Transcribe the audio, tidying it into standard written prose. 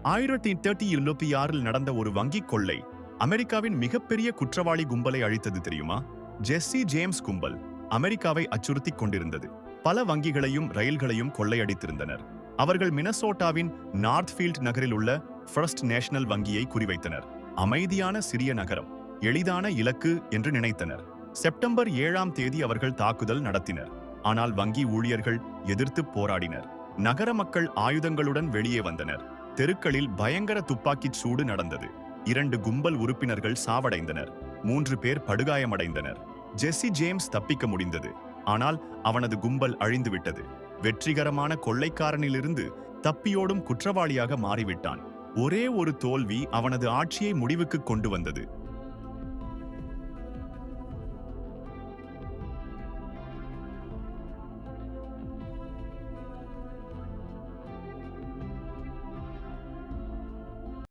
1876 நடந்த ஒரு வங்கி கொள்ளை அமெரிக்காவின் மிகப்பெரிய குற்றவாளி கும்பலை அழித்தது தெரியுமா? ஜெஸ்ஸி ஜேம்ஸ் கும்பல் அமெரிக்காவை அச்சுறுத்திக் கொண்டிருந்தது. பல வங்கிகளையும் ரயில்களையும் கொள்ளையடித்திருந்தனர். அவர்கள் மினசோட்டாவின் நார்த்ஃபீல்ட் நகரில் உள்ள ஃபர்ஸ்ட் நேஷனல் வங்கியை குறிவைத்தனர். அமைதியான சிறிய நகரம், எளிதான இலக்கு என்று நினைத்தனர். செப்டம்பர் 7ஆம் தேதி அவர்கள் தாக்குதல் நடத்தினர். ஆனால் வங்கி ஊழியர்கள் எதிர்த்து போராடினர். நகர மக்கள் ஆயுதங்களுடன் வெளியே வந்தனர். தெருக்களில் பயங்கர துப்பாக்கிச் சூடு நடந்தது. 2 கும்பல் உறுப்பினர்கள் சாவடைந்தனர். 3 பேர் படுகாயமடைந்தனர். ஜெஸ்ஸி ஜேம்ஸ் தப்பிக்க முடிந்தது. ஆனால் அவனது கும்பல் அழிந்துவிட்டது. வெற்றிகரமான கொள்ளைக்காரனிலிருந்து தப்பியோடும் குற்றவாளியாக மாறிவிட்டான். ஒரே ஒரு தோல்வி அவனது ஆட்சியை முடிவுக்கு கொண்டு வந்தது.